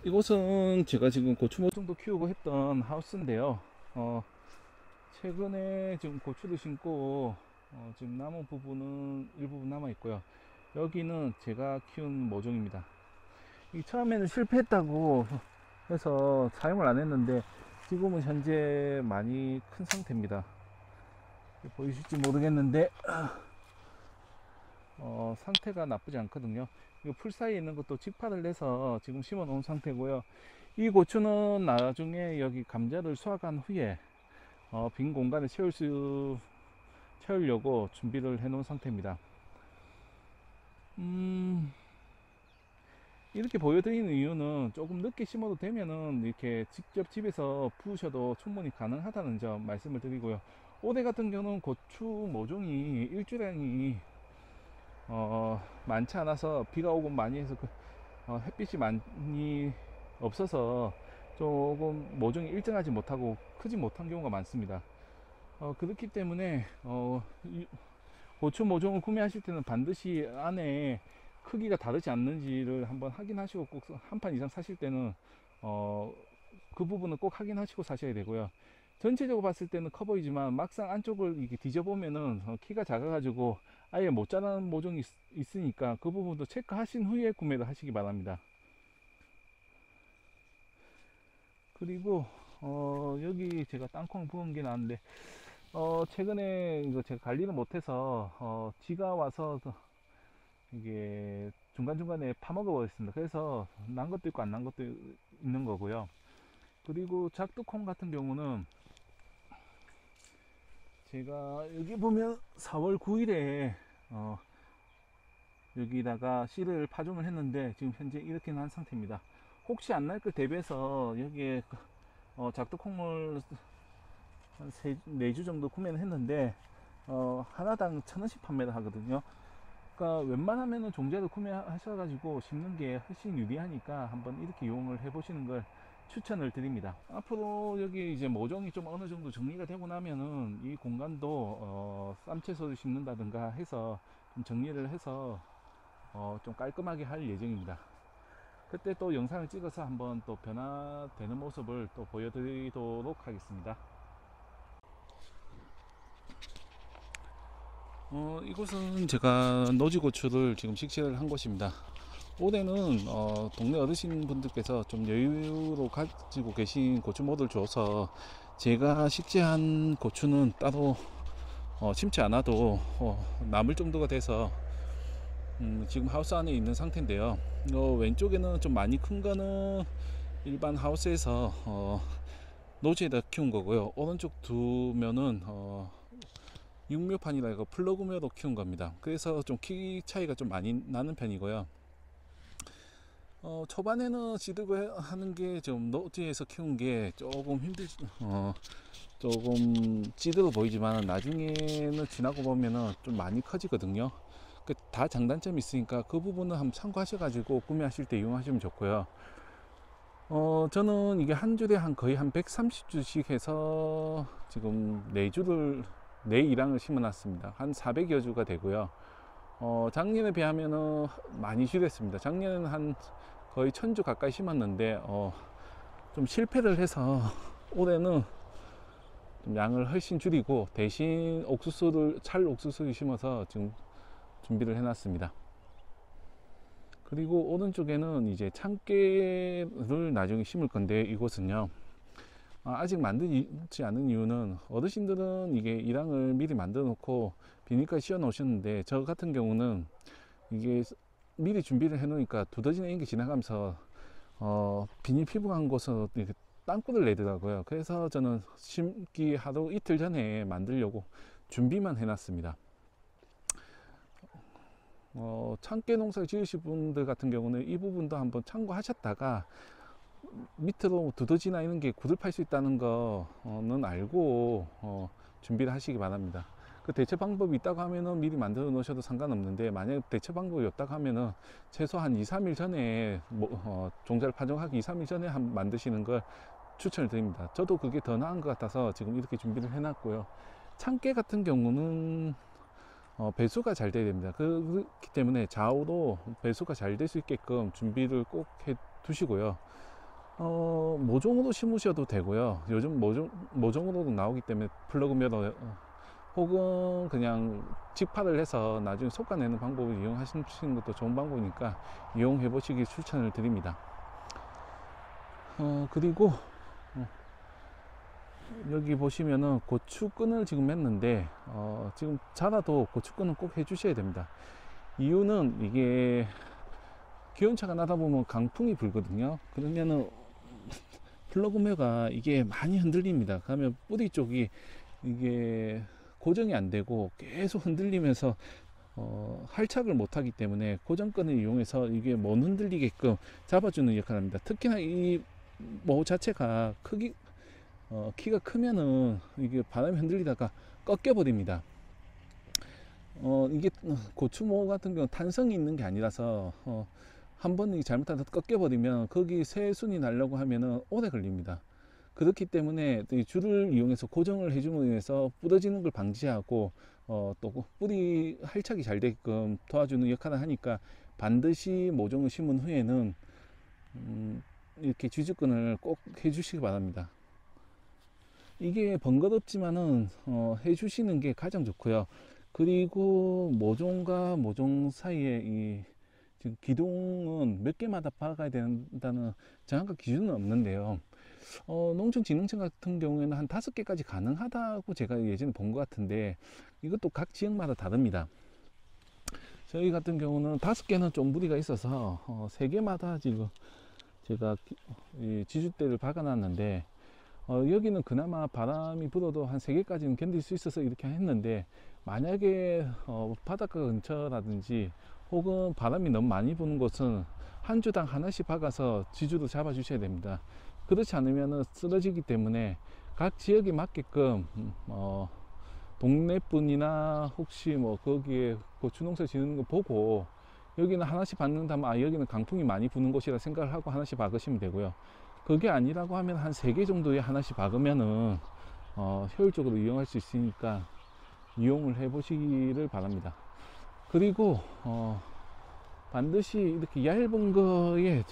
이곳은 제가 지금 고추 모종도 키우고 했던 하우스인데요. 최근에 지금 고추를 심고 지금 남은 부분은 일부분 남아 있고요. 여기는 제가 키운 모종입니다. 이 처음에는 실패했다고 해서 사용을 안 했는데 지금은 현재 많이 큰 상태입니다. 보이실지 모르겠는데 상태가 나쁘지 않거든요. 이 풀 사이에 있는 것도 직파를 내서 지금 심어 놓은 상태고요. 이 고추는 나중에 여기 감자를 수확한 후에 빈 공간을 채우려고 준비를 해 놓은 상태입니다. 이렇게 보여드리는 이유는 조금 늦게 심어도 되면은 이렇게 직접 집에서 부으셔도 충분히 가능하다는 점 말씀을 드리고요. 올해 같은 경우는 고추 모종이 일주량이 많지 않아서 비가 오고 많이 해서 햇빛이 많이 없어서 조금 모종이 일정하지 못하고 크지 못한 경우가 많습니다. 그렇기 때문에 고추 모종을 구매하실 때는 반드시 안에 크기가 다르지 않는지를 한번 확인하시고 꼭 한 판 이상 사실 때는 그 부분은 꼭 확인하시고 사셔야 되고요. 전체적으로 봤을 때는 커 보이지만 막상 안쪽을 이렇게 뒤져보면은 키가 작아가지고 아예 못 자라는 모종이 있으니까 그 부분도 체크하신 후에 구매를 하시기 바랍니다. 그리고 여기 제가 땅콩 부은 게 나왔는데 최근에 이거 제가 관리를 못해서 쥐가 와서 이게 중간중간에 파먹어 버렸습니다. 그래서 난 것도 있고 안 난 것도 있는 거고요. 그리고 작두콩 같은 경우는 제가 여기 보면 4월 9일에 여기다가 씨를 파종을 했는데 지금 현재 이렇게 난 상태입니다. 혹시 안 날 걸 대비해서 여기에 작두콩을 한 4주 정도 구매를 했는데 하나당 1,000원씩 판매를 하거든요. 그러니까 웬만하면은 종자를 구매하셔가지고 심는 게 훨씬 유리하니까 한번 이렇게 이용을 해보시는 걸 추천을 드립니다. 앞으로 여기 이제 모종이 좀 어느 정도 정리가 되고 나면은 이 공간도 쌈채소를 심는다든가 해서 좀 정리를 해서 좀 깔끔하게 할 예정입니다. 그때 또 영상을 찍어서 한번 또 변화되는 모습을 또 보여드리도록 하겠습니다. 이곳은 제가 노지고추를 지금 식재를 한 곳입니다. 올해는 동네 어르신분들께서 좀 여유로 가지고 계신 고추 모드를 줘서 제가 식재한 고추는 따로 심지 않아도 남을 정도가 돼서 지금 하우스 안에 있는 상태인데요. 왼쪽에는 좀 많이 큰 거는 일반 하우스에서 노지에다 키운 거고요. 오른쪽 두 면은 육묘판이라 이거 플러그묘로 키운 겁니다. 그래서 좀 키 차이가 좀 많이 나는 편이고요. 초반에는 시드고 하는 게 좀 노지에서 키운 게 조금 조금 찌들어 보이지만 나중에는 지나고 보면은 좀 많이 커지거든요. 다 장단점이 있으니까 그 부분은 한번 참고하셔가지고 구매하실 때 이용하시면 좋고요. 저는 이게 한 줄에 거의 한 130주씩 해서 지금 4주를 4일항을 심어 놨습니다. 한 400여 주가 되고요. 작년에 비하면은 많이 줄였습니다. 작년에는 한 거의 1000주 가까이 심었는데 좀 실패를 해서 올해는 좀 양을 훨씬 줄이고 대신 찰 옥수수를 심어서 지금 준비를 해놨습니다. 그리고 오른쪽에는 이제 참깨를 나중에 심을 건데 이곳은요 아직 만들지 않은 이유는 어르신들은 이게 일항을 미리 만들어 놓고 비닐까지 씌워 놓으셨는데 저 같은 경우는 이게 미리 준비를 해 놓으니까 두더지나 이런 게 지나가면서 비닐 피부한 곳으로 이렇게 땅굴을 내더라고요. 그래서 저는 심기 하루 이틀 전에 만들려고 준비만 해놨습니다. 참깨 농사를 지으신 분들 같은 경우는 이 부분도 한번 참고하셨다가 밑으로 두더지나 이런 게 굴을 팔 수 있다는 거는 알고 준비를 하시기 바랍니다. 그 대처 방법이 있다고 하면은 미리 만들어 놓으셔도 상관없는데 만약 대처 방법이 없다고 하면은 최소 한 2, 3일 전에 종자를 파종하기 2, 3일 전에 만드시는 걸 추천을 드립니다. 저도 그게 더 나은 것 같아서 지금 이렇게 준비를 해 놨고요. 참깨 같은 경우는 배수가 잘 돼야 됩니다. 그렇기 때문에 좌우로 배수가 잘 될 수 있게끔 준비를 꼭 해 두시고요. 모종으로 심으셔도 되고요. 요즘 모종으로도 나오기 때문에 플러그 묘도, 혹은 그냥 직파를 해서 나중에 솎아내는 방법을 이용하시는 것도 좋은 방법이니까 이용해 보시기 추천을 드립니다. 그리고 여기 보시면은 고추끈을 지금 맸는데, 지금 자라도 고추끈은 꼭 해주셔야 됩니다. 이유는 이게 기온차가 나다 보면 강풍이 불거든요. 그러면은 플러그묘가 이게 많이 흔들립니다. 그러면 뿌리 쪽이 이게 고정이 안 되고 계속 흔들리면서 할착을 못 하기 때문에 고정끈을 이용해서 이게 못 흔들리게끔 잡아주는 역할을 합니다. 특히나 이 모 자체가 키가 크면은 이게 바람에 흔들리다가 꺾여 버립니다. 이게 고추모 같은 경우는 탄성이 있는 게 아니라서 한 번 잘못하다 꺾여 버리면 거기 새순이 나려고 하면은 오래 걸립니다. 그렇기 때문에 이 줄을 이용해서 고정을 해줌으로 인해서 부러지는 걸 방지하고, 또 뿌리 할착이 잘 되게끔 도와주는 역할을 하니까 반드시 모종을 심은 후에는 이렇게 주주끈을 꼭 해주시기 바랍니다. 이게 번거롭지만은 해주시는 게 가장 좋고요. 그리고 모종과 모종 사이에 이 지금 기둥은 몇 개마다 박아야 된다는 정확한 기준은 없는데요. 농촌진흥청 같은 경우에는 한 5개까지 가능하다고 제가 예전에 본 것 같은데, 이것도 각 지역마다 다릅니다. 저희 같은 경우는 5개는 좀 무리가 있어서 3개마다 지금 제가 지주대를 박아놨는데, 여기는 그나마 바람이 불어도 한 3개까지는 견딜 수 있어서 이렇게 했는데, 만약에 바닷가 근처라든지 혹은 바람이 너무 많이 부는 곳은 한 주당 하나씩 박아서 지주도 잡아 주셔야 됩니다. 그렇지 않으면 쓰러지기 때문에 각 지역에 맞게끔 동네 분이나 혹시 뭐 거기에 고추농사 지는 거 보고, 여기는 하나씩 박는다면 여기는 강풍이 많이 부는 곳이라 생각을 하고 하나씩 박으시면 되고요. 그게 아니라고 하면 한 3개 정도에 하나씩 박으면은 효율적으로 이용할 수 있으니까 이용을 해 보시기를 바랍니다. 그리고 반드시 이렇게 얇은 거에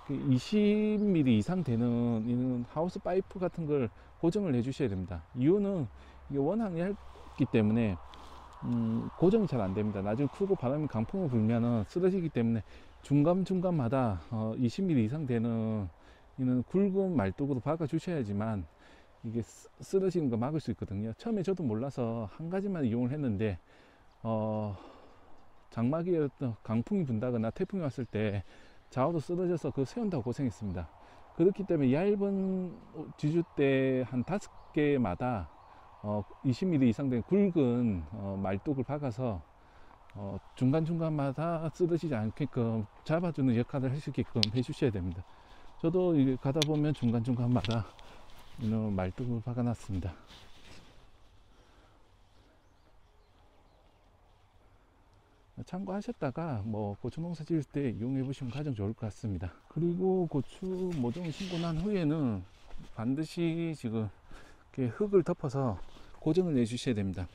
20mm 이상 되는 이런 하우스 파이프 같은 걸 고정을 해 주셔야 됩니다. 이유는 이게 워낙 얇기 때문에 고정이 잘 안 됩니다. 나중에 크고 바람이 강풍을 불면은 쓰러지기 때문에 중간중간마다 20mm 이상 되는 이는 굵은 말뚝으로 박아 주셔야지만 이게 쓰러지는 거 막을 수 있거든요. 처음에 저도 몰라서 한 가지만 이용을 했는데, 장마기에 강풍이 분다거나 태풍이 왔을 때 좌우로 쓰러져서 그거 세운다고 고생했습니다. 그렇기 때문에 얇은 지주대 한 5개마다 20mm 이상 된 굵은 말뚝을 박아서 중간중간마다 쓰러지지 않게끔 잡아주는 역할을 할 수 있게끔 해주셔야 됩니다. 저도 이게 가다 보면 중간중간마다 이런 말뚝을 박아놨습니다. 참고하셨다가 뭐 고추 농사 지을 때 이용해 보시면 가장 좋을 것 같습니다. 그리고 고추 모종을 심고 난 후에는 반드시 지금 이렇게 흙을 덮어서 고정을 해 주셔야 됩니다.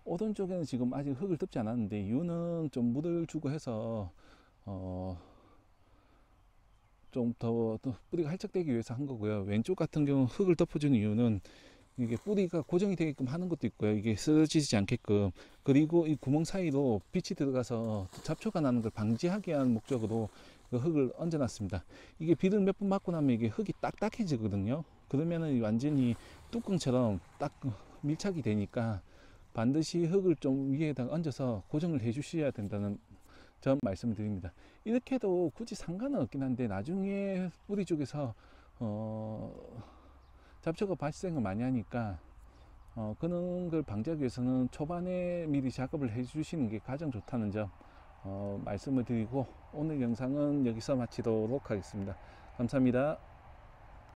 오른쪽에는 지금 아직 흙을 덮지 않았는데, 이유는 좀 물을 주고 해서 좀 더 뿌리가 활착되기 위해서 한 거고요. 왼쪽 같은 경우는 흙을 덮어주는 이유는 이게 뿌리가 고정이 되게끔 하는 것도 있고요. 이게 쓰러지지 않게끔, 그리고 이 구멍 사이로 빛이 들어가서 잡초가 나는 걸 방지하기 위한 목적으로 그 흙을 얹어 놨습니다. 이게 비를 몇 번 맞고 나면 이게 흙이 딱딱해지거든요. 그러면은 완전히 뚜껑처럼 딱 밀착이 되니까 반드시 흙을 좀 위에다가 얹어서 고정을 해 주셔야 된다는 점 말씀을 드립니다. 이렇게 해도 굳이 상관은 없긴 한데, 나중에 뿌리 쪽에서 잡초가 발생을 많이 하니까 그런 걸 방지하기 위해서는 초반에 미리 작업을 해 주시는 게 가장 좋다는 점 말씀을 드리고, 오늘 영상은 여기서 마치도록 하겠습니다. 감사합니다.